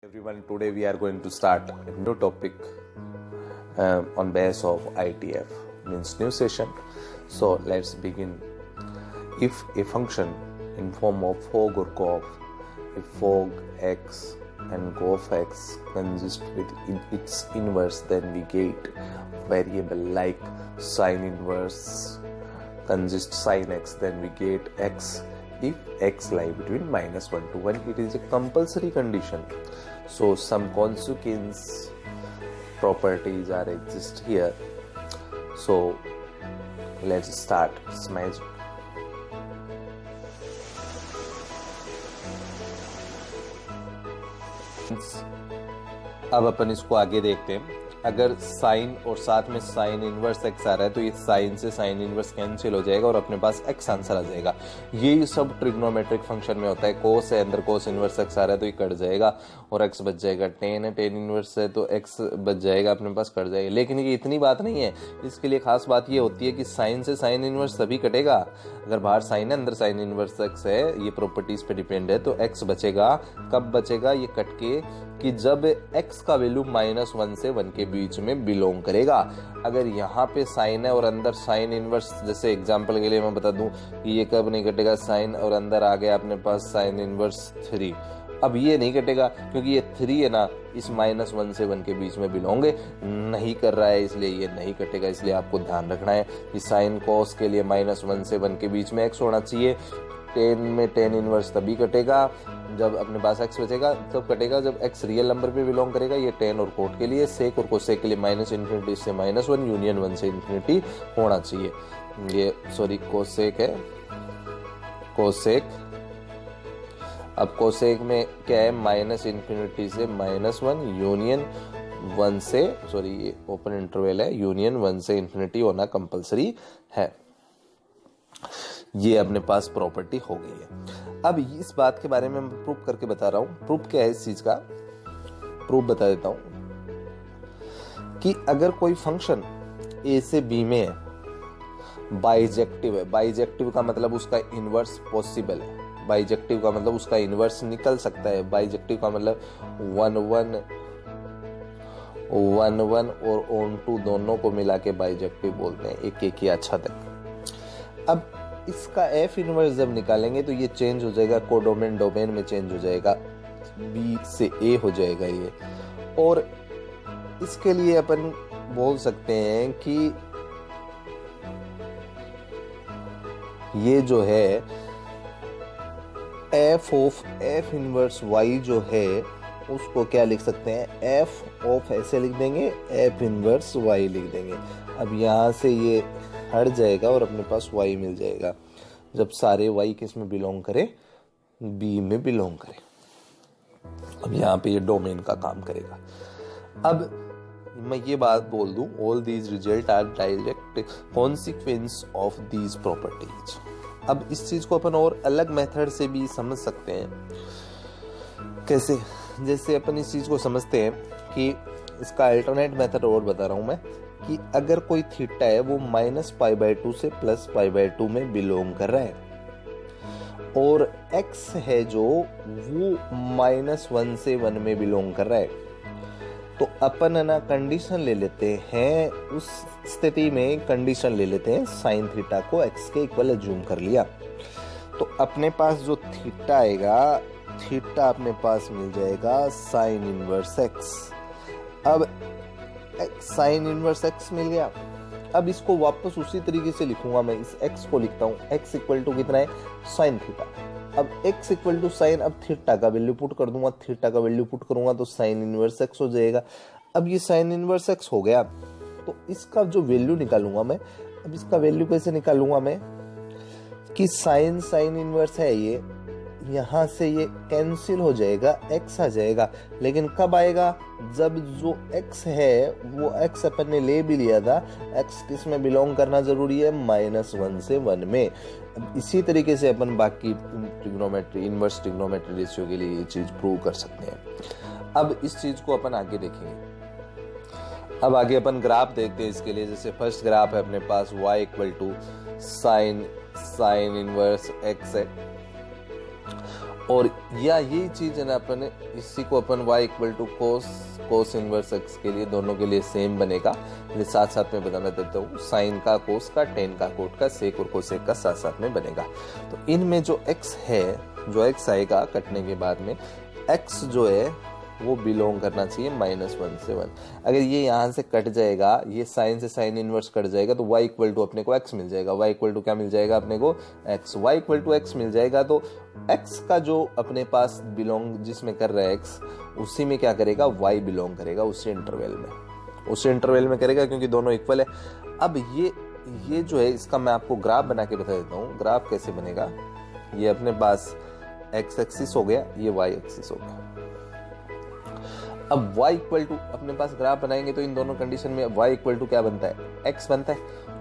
Everyone, today we are going to start a new topic on base of ITF, means new session. So let's begin. If a function in form of fog or cof, if fog x and cof x consist with its inverse, then we get variable like sine inverse consist sin x, then we get x. If x lie between -1 to 1, it is a compulsory condition. So some consequence properties are exist here. So let's start this magic. अब अपन इसको आगे देखते हैं. अगर sign और साथ में sine inverse x आ रहा है तो ये साइन से साइन इनवर्स कैंसिल हो जाएगा और अपने पास एक्स आंसर आ जाएगा. ये सब ट्रिग्नोमेट्रिक फंक्शन में होता है. कोस है, अंदर कोस इनवर्स एक्स आ रहा है तो ये कट जाएगा और एक्स बच जाएगा. टेन है, टेन इनवर्स है तो एक्स बच जाएगा, अपने पास कट जाएगा. लेकिन ये इतनी बात नहीं है. इसके लिए खास बात ये होती है कि साइन से साइन इनवर्स तभी कटेगा अगर बाहर साइन है, अंदर साइन इनवर्स एक्स है. ये प्रॉपर्टीज पे डिपेंड है. तो एक्स बचेगा. कब बचेगा? ये कट के कि जब x का वैल्यू -1 से 1 के बीच में बिलोंग करेगा. अगर यहाँ पे साइन है और अंदर साइन इनवर्स, जैसे एग्जांपल के लिए मैं बता दूं कि ये कब नहीं कटेगा. साइन और अंदर आ गया अपने पास साइन इनवर्स 3. अब ये नहीं कटेगा क्योंकि ये 3 है ना, इस -1 से 1 के बीच में बिलोंग नहीं कर रहा है, इसलिए ये नहीं कटेगा. इसलिए आपको ध्यान रखना है कि साइन कोस के लिए -1 से 1 के बीच में x होना चाहिए. 10 में 10 इनवर्स तभी कटेगा जब अपने पास x बचेगा. तब कटेगा जब x रियल नंबर पे बिलोंग करेगा. ये 10 और कोट के लिए, सेक और कोसेक के लिए -∞ से -1, यूनियन 1 से ∞ होना चाहिए. ये सॉरी कोसेक है, कोसेक. अब कोसेक में क्या है? -∞ से -1, यूनियन 1 से, सॉरी ये ओपन इंटरवल है, यूनियन 1 से ∞ होना कंपलसरी है. ये अपने पास प्रॉपर्टी हो गई है. अब इस बात के बारे में मैं प्रूफ करके बता रहा हूं. प्रूफ क्या है इस चीज का? प्रूफ बता देता हूं कि अगर कोई फंक्शन ए से बी में है, बाइजेक्टिव है. बाइजेक्टिव का मतलब उसका इनवर्स पॉसिबल है. बाइजेक्टिव का मतलब उसका इनवर्स निकल सकता है. बाइजेक्टिव का मतलब 1 1 और ऑन टू दोनों को मिला के बाइजेक्टिव बोलते हैं. एक ही अच्छा तक. अब इसका एफ इनवर्स जब निकालेंगे तो ये चेंज हो जाएगा, कोडोमेन डोमेन में चेंज हो जाएगा, बी से ए हो जाएगा ये. और इसके लिए अपन बोल सकते हैं कि ये जो है F of F inverse Y जो है उसको क्या लिख सकते हैं? एफ ऑफ ऐसे लिख देंगे, एफ इनवर्स वाई लिख देंगे. अब यहाँ से ये हट जाएगा और अपने पास y मिल जाएगा जब सारे y किस में बिलोंग करे? b में बिलोंग करे. अब यहाँ पे ये डोमेन का काम करेगा. अब मैं ये बात बोल दूं, all these result are direct consequence of these properties. अब इस चीज को अपन और अलग मेथड से भी समझ सकते हैं. कैसे? जैसे अपन इस चीज को समझते हैं कि इसका अल्टरनेट मेथड और बता रहा हूं मैं कि अगर कोई थीटा है वो -π/2 से +π/2 में बिलोंग कर रहा है और x है जो वो -1 से 1 में बिलोंग कर रहा है, तो अपन ना कंडीशन ले लेते हैं. उस स्थिति में कंडीशन ले लेते हैं साइन थीटा को x के इक्वल एज्यूम कर लिया. तो अपने पास जो थीटा आएगा, थीटा अपने पास मिल जाएगा साइन इनवर्स x. अब साइन इनवर्स x मिल गया. अब इसको वापस उसी तरीके से लिखूंगा मैं. इस x को लिखता हूं, x इक्वल टू कितना है? Sine theta. अब x इक्वल टू साइन, अब थीटा का वैल्यू पुट कर दूंगा. थीटा का वैल्यू पुट करूंगा तो साइन इनवर्स x हो जाएगा. अब ये साइन इनवर्स x हो गया तो इसका जो वैल्यू निकालूंगा मैं. अब इसका वैल्यू कैसे निकालूंगा मैं कि साइन साइन इनवर्स है, ये यहाँ से ये कैंसिल हो जाएगा, x आ जाएगा. लेकिन कब आएगा? जब जो x है वो x अपन ने ले भी लिया था. x किस में बिलोंग करना जरूरी है? -1 से 1 में. अब इसी तरीके से अपन बाकी ट्रिग्नोमेट्री, इनवर्स ट्रिग्नोमेट्री रेशियो के लिए ये चीज प्रूव कर सकते हैं. अब इस चीज को अपन आगे देखेंगे. अब आगे अपन ग्राफ देखते हैं इसके लिए. जैसे फर्स्ट ग्राफ है अपने पास y equal to sine inverse x है और या यही चीज है ना, अपन इसी को अपन y equal to cos inverse x के लिए दोनों के लिए सेम बनेगा। साथ साथ में बताना देता हूँ, साइन का कोस का, टेन का कोट का, सेक और कोसेक का साथ साथ में बनेगा। तो इनमें जो x है, जो x आएगा कटने के बाद में, x जो है वो बिलोंग करना चाहिए -1 से 1। अगर ये यहाँ से कट जाएगा, ये साइन से साइन इनवर्स कट जाएगा, तो y इक्वल टू अपने को x मिल जाएगा। y इक्वल टू क्या मिल जाएगा अपने को? x। y equal to x मिल जाएगा तो x का जो अपने पास बिलोंग जिसमें कर रहा है x, उसी में क्या करेगा? y बिलोंग करेगा उसी इंटरवल में, उसी इंटरवल में करेगा, क्योंकि दोनों इक्वल है। अब ये जो है इसका मैं आपको ग्राफ बना के बता देता हूँ। ग्राफ कैसे बनेगा? ये अपने पास x एक्सिस हो गया, ये y एक्सिस हो गया। अब y इक्वल टू अपने पास ग्राफ बनाएंगे तो इन दोनों कंडीशन में y इक्वल टू क्या बनता है? x बनता है।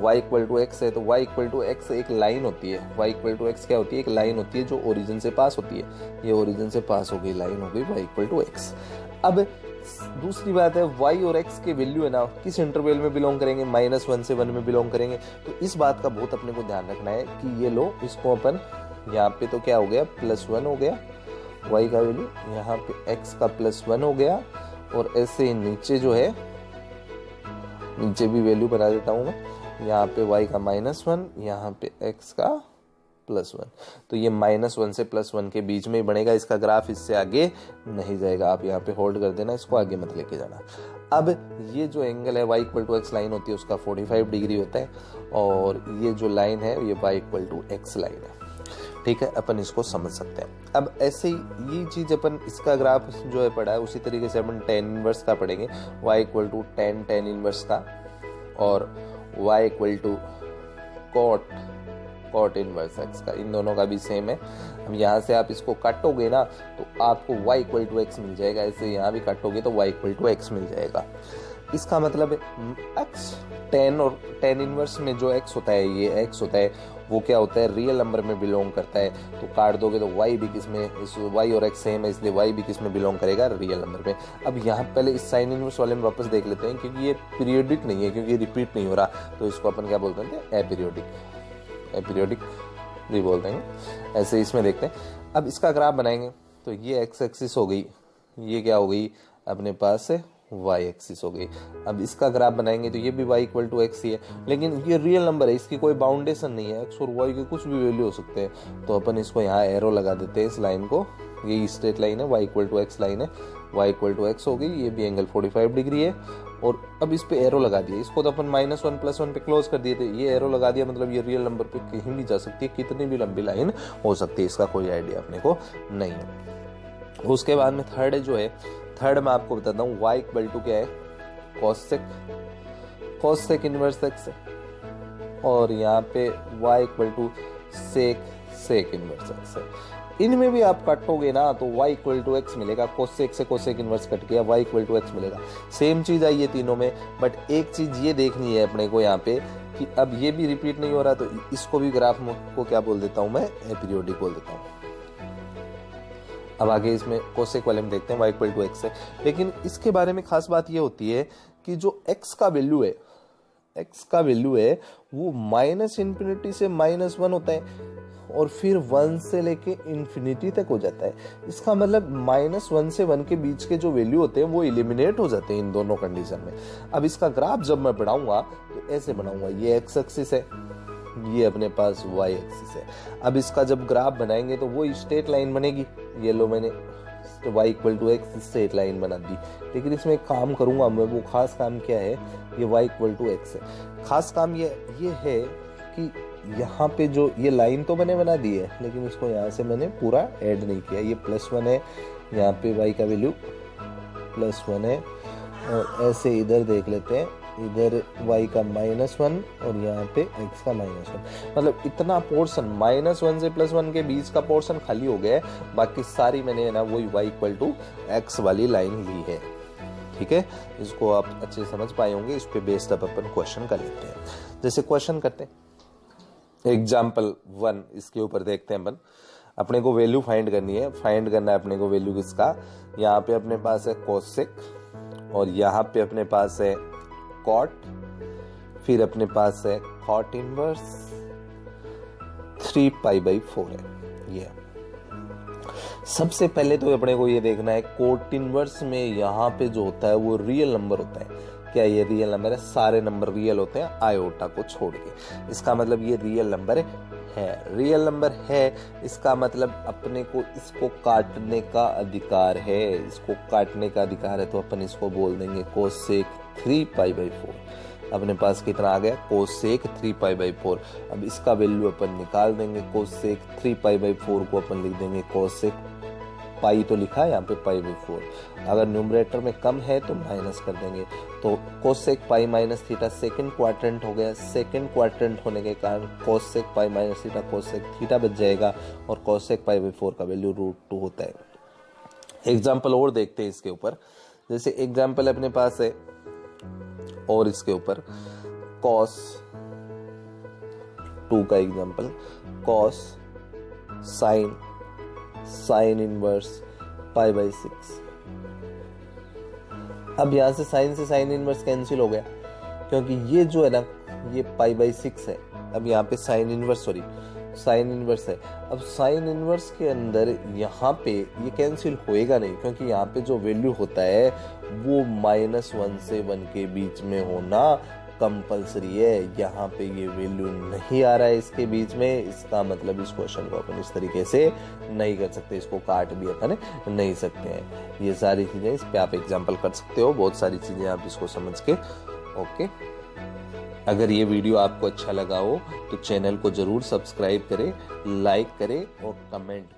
y इक्वल टू x है तो y इक्वल टू x एक लाइन होती है। y इक्वल टू x क्या होती है? एक लाइन होती है जो ओरिजिन से पास होती है। ये ओरिजिन से पास हो गई, लाइन हो गई y इक्वल टू x। अब दूसरी बात है, y और x के वैल्यू है ना, किस इंटरवल में बिलोंग करेंगे? -1 से 1 में बिलोंग करेंगे। तो इस बात का बहुत अपने को ध्यान रखना है कि ये लो, इसको अपन यहाँ पे तो क्या हो गया? +1 हो गया y का वैल्यू, यहाँ पे x का +1 हो गया, और ऐसे नीचे जो है, नीचे भी वैल्यू बना देता हूँ मैं, यहाँ पे y का -1, यहाँ पे x का +1। तो ये -1 से +1 के बीच में ही बनेगा। इसका ग्राफ इससे आगे नहीं जाएगा। आप यहाँ पे होल्ड कर देना, इसको आगे मत लेके जाना। अब ये जो एंगल है y equal to x line होती है, उसका 45 डिग्री होता है, और ये जो लाइन है ये y equal to x line है। ठीक है, अपन इसको समझ सकते हैं। अब ऐसे ही ये चीज अपन, इसका ग्राफ जो है पढ़ा है, उसी तरीके से अपन tan इनवर्स का पढ़ेंगे। y equal to tan inverse का, और y equal to cot inverse x का, इन दोनों का भी सेम है। अब यहाँ से आप इसको काटोगे ना तो आपको y इक्वल टू x मिल जाएगा। ऐसे यहाँ भी काटोगे तो y इक्वल टू x मिल जाएगा। इसका मतलब x tan और tan इनवर्स में जो x होता है, ये x होता है, वो क्या होता है? रियल नंबर में बिलोंग करता है। तो काट दोगे तो y भी किस में, इस y और x सेम है, इसलिए y भी किस में बिलोंग करेगा? रियल नंबर में। अब यहाँ पहले इस साइन इनवर्स वाले में वापस देख लेते हैं, क्योंकि ये पीरियोडिक नहीं है, क्योंकि रिपीट नहीं हो रहा, तो इसको अपन क्या बोलते हैं? एपीरियोडिक भी बोलते हैं। ऐसे इसमें देखते हैं। अब इसका ग्राफ बनाएंगे तो ये x एक्सिस हो गई, ये क्या हो गई अपने पास से? y एक्सिस हो गई। अब इसका ग्राफ बनाएंगे तो ये भी y इक्वल टू x ही है, लेकिन ये रियल नंबर है, इसकी कोई बाउंडेशन नहीं है। x और y के कुछ भी वैल्यू हो सकते हैं। तो अपन इसको यहाँ एरो लगा देते हैं, इस लाइन को, ये स्ट्रेट लाइन है, y equal to x line है, y इक्वल टू x हो गई। ये भी एंगल 45 डिग्री है, और अब इस पे एरो लगा दिया। इसको तो अपन -1 +1 पे क्लोज कर दिए थे, ये एरो लगा दिया, मतलब ये रियल नंबर पे कहीं भी जा सकती है, कितनी भी लंबी लाइन हो सकती है, इसका कोई आइडिया अपने को नहीं है। उसके बाद में थर्ड जो है, थर्ड में आपको बताता हूँ, y इक्वल टू क्या है? कॉसेक इनवर्स x है, और यहाँ पे y equal to sec inverse x है। इनमें भी आप काटोगे ना तो y इक्वल टू x मिलेगा। कोसेक से कोसेक इनवर्स कट गया, y इक्वल टू x मिलेगा। सेम चीज आई है तीनों में, बट एक चीज ये देखनी है अपने को यहाँ पे कि अब ये भी रिपीट नहीं हो रहा, तो इसको भी ग्राफ को क्या बोल देता हूँ मैं? एपीरियोडिक बोल देता हूँ। अब आगे इसमें कोसेक वाले में देखते हैं, y इक्वल टू x है, लेकिन इसके बारे में खास बात ये होती है कि जो x का वैल्यू है, वो -∞ से -1 होता है, और फिर 1 से लेके इन्फिनिटी तक हो जाता है। इसका मतलब -1 से 1 के बीच के जो वैल्यू होते हैं वो एलिमिनेट हो जाते हैं इन दोनों कंडीशन में। अब इसका ग्राफ जब मैं बढ़ाऊंगा तो ऐसे बढ़ाऊंगा, ये x एक्सिस है, ये अपने पास y एक्सिस है। अब इसका जब ग्राफ बनाएंगे तो वो स्ट्रेट लाइन बनेगी। ये लो, मैंने y equal to x straight line बना दी, लेकिन इसमें एक काम करूंगा मैं। वो खास काम क्या है? ये y इक्वल टू x है। खास काम ये है कि यहाँ पे जो ये लाइन तो मैंने बना दी है, लेकिन इसको यहाँ से मैंने पूरा ऐड नहीं किया। ये +1 है, यहाँ पे y का वैल्यू +1 है, और ऐसे इधर देख लेते हैं, इधर y का -1 और यहाँ पे x का -1। मतलब इतना पोर्शन -1 से +1 के बीच का पोर्शन खाली हो गया है। बाकी सारी मैंने ना वही y इक्वल टू x वाली लाइन ली है। ठीक है, इसको आप अच्छे समझ पाए होंगे। इस पे बेस्ड अप अपन क्वेश्चन कर लेते हैं। जैसे क्वेश्चन करते हैं, एग्जाम्पल 1 इसके ऊपर देखते हैं अपन। अपने को वैल्यू फाइंड करनी है, फाइंड करना है अपने को वैल्यू किसका। यहाँ पे अपने पास है कोसेक, और यहाँ पे अपने पास है कॉट, फिर अपने पास है कॉट इनवर्स 3π/4 है ये। सबसे पहले तो अपने को ये देखना है कोट इनवर्स में यहाँ पे जो होता है वो रियल नंबर होता है। क्या ये रियल नंबर है? सारे नंबर रियल होते हैं आयोटा को छोड़ के। इसका मतलब ये रियल नंबर है। रियल नंबर है इसका मतलब अपने को इसको काटने का अधिकार है। इसको काटने का अधिकार है तो अपन इसको बोल देंगे कोसेक 3π/4। अपने पास कितना आ गया? कोसेक 3π/4। अब इसका वैल्यू अपन निकाल देंगे। कोसेक 3π/4 को अपन लिख देंगे कोसेक पाई तो लिखा है यहाँ पे π/4। अगर न्यूमरेटर में कम है तो माइनस कर देंगे। तो cosec pi minus theta second quadrant हो गया। सेकंड क्वाड्रेंट होने के कारण cosec pi minus theta cosec theta बच जाएगा और कोसेक π/4 का वैल्यू √2 होता है। एग्जाम्पल और देखते हैं इसके ऊपर। जैसे एग्जाम्पल अपने पास है और इसके ऊपर cos 2 का एग्जाम्पल, cos साइन इनवर्स π/6। अब यहां से साइन इनवर्स कैंसिल हो गया क्योंकि ये जो है ना ये π/6 है। अब यहाँ पे साइन इनवर्स है। अब साइन इनवर्स के अंदर यहाँ पे ये कैंसिल होएगा नहीं क्योंकि यहाँ पे जो वैल्यू होता है वो -1 से 1 के बीच में होना कंपलसरी है। यहाँ पे ये वैल्यू नहीं आ रहा है इसके बीच में। इसका मतलब इस क्वेश्चन को अपन इस तरीके से नहीं कर सकते, इसको काट भी अपन नहीं सकते हैं। ये सारी चीजें इस पे आप एग्जाम्पल कर सकते हो, बहुत सारी चीजें आप इसको समझ के। ओके, अगर ये वीडियो आपको अच्छा लगा हो तो चैनल को जरूर सब्सक्राइब करें, लाइक करें और कमेंट